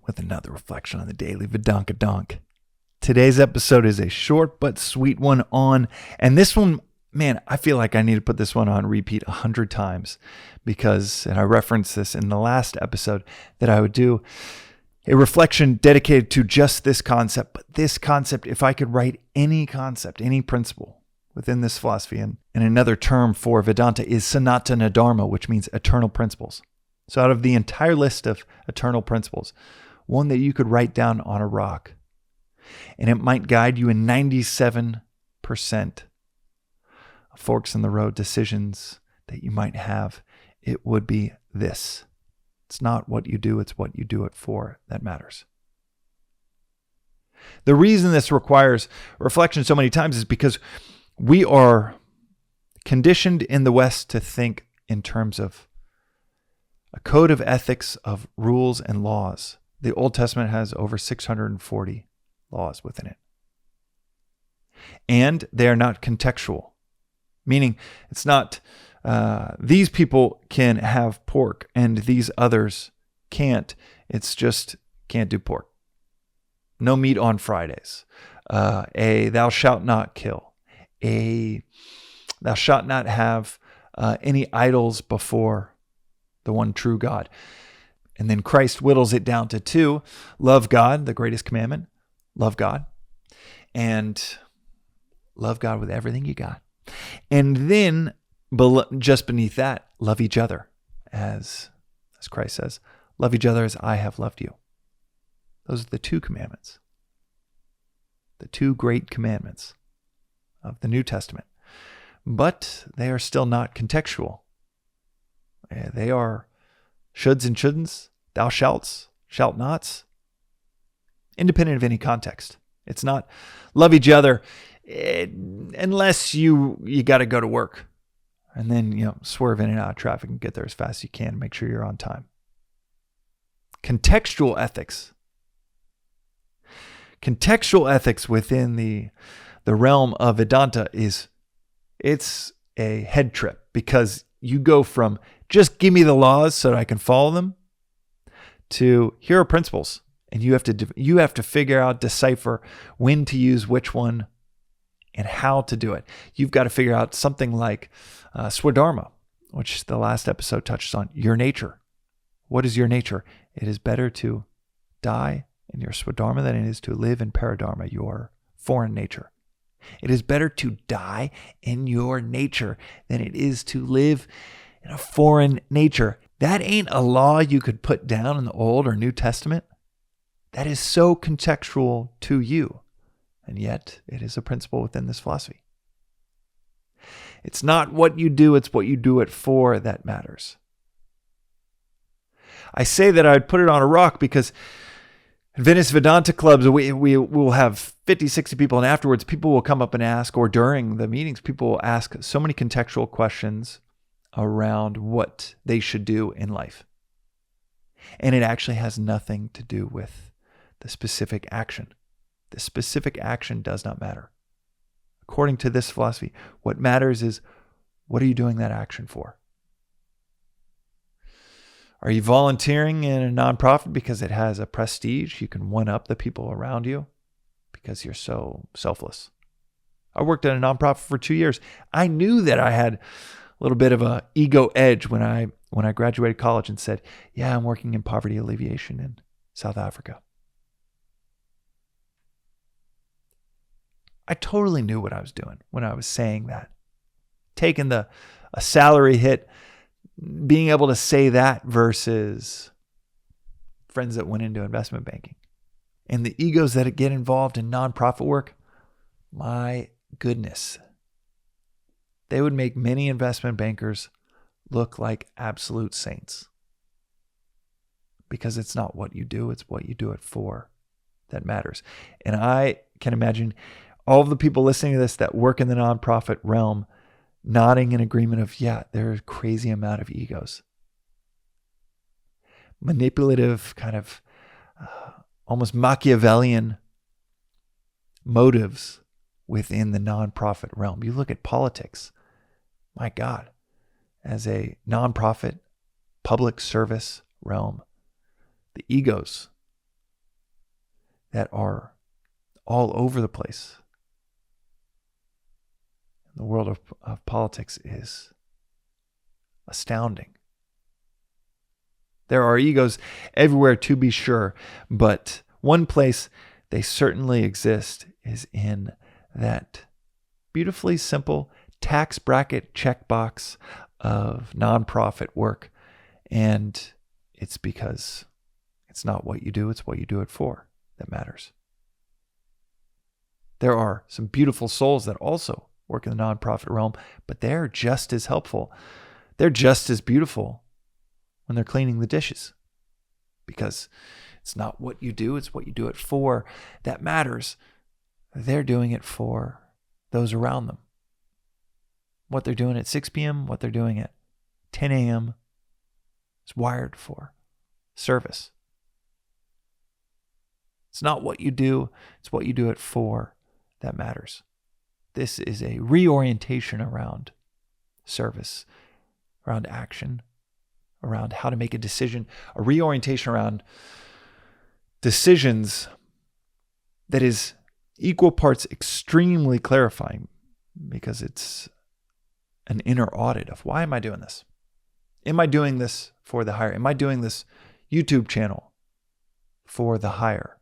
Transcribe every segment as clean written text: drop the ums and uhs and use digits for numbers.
with another reflection on the Daily Vedantic. Today's episode is a short but sweet one and this one, man, I feel like I need to put this one on repeat 100 times because, and I referenced this in the last episode, that I would do a reflection dedicated to just this concept. But this concept, if I could write any concept, any principle within this philosophy, and another term for Vedanta is Sanatana Dharma, which means eternal principles. So out of the entire list of eternal principles, one that you could write down on a rock, and it might guide you in 97% of forks in the road decisions that you might have, it would be this. It's not what you do, it's what you do it for that matters. The reason this requires reflection so many times is because we are conditioned in the West to think in terms of a code of ethics of rules and laws. The Old Testament has over 640 laws within it. And they are not contextual, meaning it's not these people can have pork and these others can't. It's just can't do pork. No meat on Fridays. A thou shalt not kill. A thou shalt not have any idols before the one true God. And then Christ whittles it down to 2. Love God, the greatest commandment. Love God. And love God with everything you got. And then just beneath that, love each other. As Christ says, love each other as I have loved you. Those are the 2 commandments. The 2 great commandments of the New Testament. But they are still not contextual. They are shoulds and shouldn'ts, thou shalts, shalt nots, independent of any context. It's not love each other unless you got to go to work and then, swerve in and out of traffic and get there as fast as you can and make sure you're on time. Contextual ethics. Contextual ethics within the realm of Vedanta it's a head trip because you go from just give me the laws so that I can follow them to here are principles. And you have to figure out, decipher when to use which one and how to do it. You've got to figure out something like Swadharma, which the last episode touches on, your nature. What is your nature? It is better to die in your Swadharma than it is to live in Paradharma, your foreign nature. It is better to die in your nature than it is to live in a foreign nature. That ain't a law you could put down in the Old or New Testament. That is so contextual to you, and yet it is a principle within this philosophy. It's not what you do, it's what you do it for that matters. I say that I would put it on a rock because in Venice Vedanta clubs, we will have 50, 60 people, and afterwards people will come up and ask, or during the meetings, people will ask so many contextual questions around what they should do in life. And it actually has nothing to do with the specific action. The specific action does not matter. According to this philosophy, what matters is what are you doing that action for? Are you volunteering in a nonprofit because it has a prestige? You can one-up the people around you because you're so selfless. I worked at a nonprofit for 2 years. I knew that I had a little bit of an ego edge when I graduated college and said, yeah, I'm working in poverty alleviation in South Africa. I totally knew what I was doing when I was saying that. Taking a salary hit, being able to say that versus friends that went into investment banking. And the egos that get involved in nonprofit work, my goodness. They would make many investment bankers look like absolute saints. Because it's not what you do, it's what you do it for that matters. And I can imagine all of the people listening to this that work in the nonprofit realm nodding in agreement of, yeah, there's a crazy amount of egos. Manipulative, kind of almost Machiavellian motives within the nonprofit realm. You look at politics, my God, as a nonprofit public service realm, the egos that are all over the place. The world of politics is astounding. There are egos everywhere, to be sure, but one place they certainly exist is in that beautifully simple tax bracket checkbox of nonprofit work. And it's because it's not what you do, it's what you do it for that matters. There are some beautiful souls that also work in the nonprofit realm, but they're just as helpful. They're just as beautiful when they're cleaning the dishes, because it's not what you do, it's what you do it for that matters. They're doing it for those around them. What they're doing at 6 p.m., what they're doing at 10 a.m. is wired for service. It's not what you do, it's what you do it for that matters. This is a reorientation around service, around action, around how to make a decision, a reorientation around decisions that is equal parts extremely clarifying, because it's an inner audit of, why am I doing this? Am I doing this for the hire? Am I doing this YouTube channel for the hire?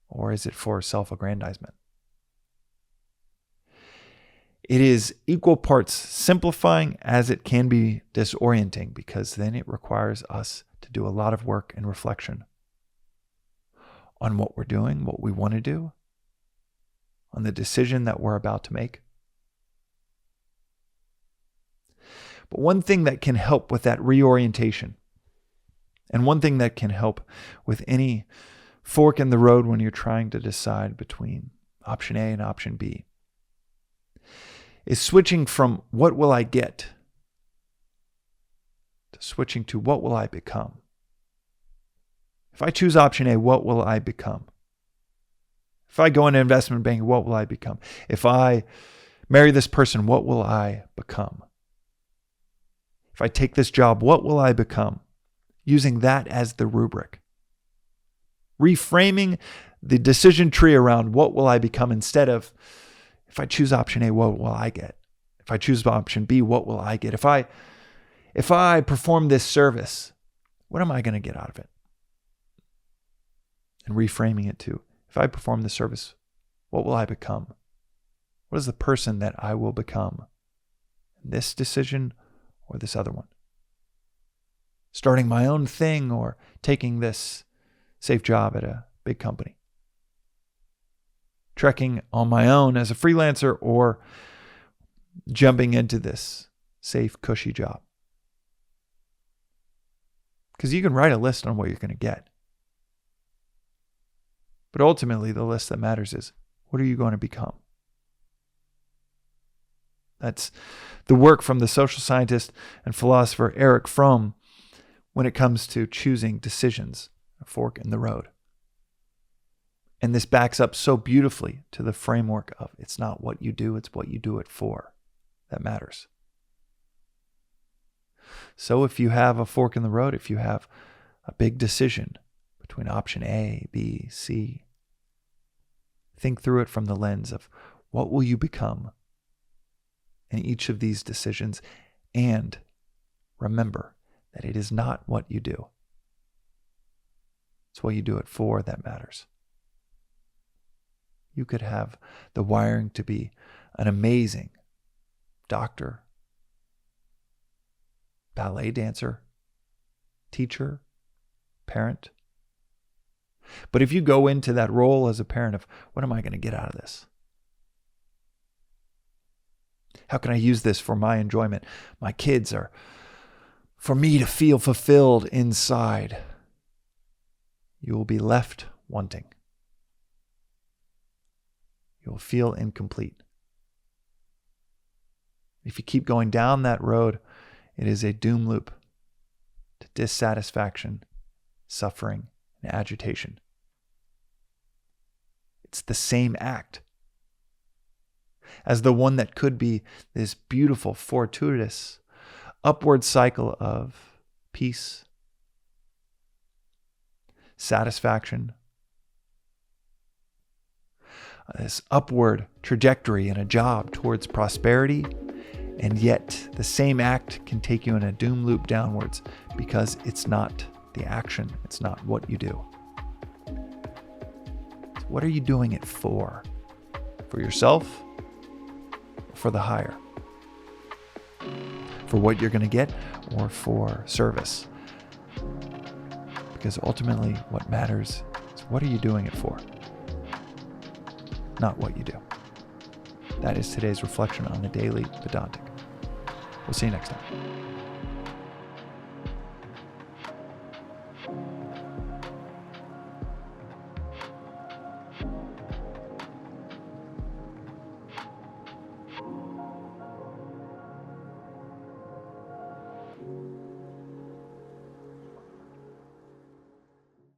Or is it for self-aggrandizement? It is equal parts simplifying as it can be disorienting, because then it requires us to do a lot of work and reflection on what we're doing, what we want to do, on the decision that we're about to make. But one thing that can help with that reorientation, and one thing that can help with any fork in the road when you're trying to decide between option A and option B, is switching from what will I get to switching to what will I become. If I choose option A, what will I become? If I go into investment banking, what will I become? If I marry this person, what will I become? If I take this job, what will I become? Using that as the rubric. Reframing the decision tree around what will I become, instead of, if I choose option A, what will I get? If I choose option B, what will I get? If I perform this service, what am I going to get out of it? And reframing it to, if I perform this service, what will I become? What is the person that I will become? This decision or this other one? Starting my own thing or taking this safe job at a big company? Trekking on my own as a freelancer, or jumping into this safe, cushy job? Because you can write a list on what you're going to get. But ultimately, the list that matters is, what are you going to become? That's the work from the social scientist and philosopher Erich Fromm when it comes to choosing decisions, a fork in the road. And this backs up so beautifully to the framework of, it's not what you do, it's what you do it for that matters. So if you have a fork in the road, if you have a big decision between option A, B, C, think through it from the lens of, what will you become in each of these decisions? And remember that it is not what you do, it's what you do it for that matters. You could have the wiring to be an amazing doctor, ballet dancer, teacher, parent. But if you go into that role as a parent of, what am I going to get out of this? How can I use this for my enjoyment? My kids are for me to feel fulfilled inside. You will be left wanting. You'll feel incomplete. If you keep going down that road, it is a doom loop to dissatisfaction, suffering, and agitation. It's the same act as the one that could be this beautiful, fortuitous, upward cycle of peace, satisfaction, this upward trajectory in a job towards prosperity, and yet the same act can take you in a doom loop downwards because it's not the action, it's not what you do. So what are you doing it for? For yourself or for the higher? For what you're going to get or for service? Because ultimately what matters is what are you doing it for? Not what you do. That is today's reflection on the Daily Vedantic. We'll see you next time.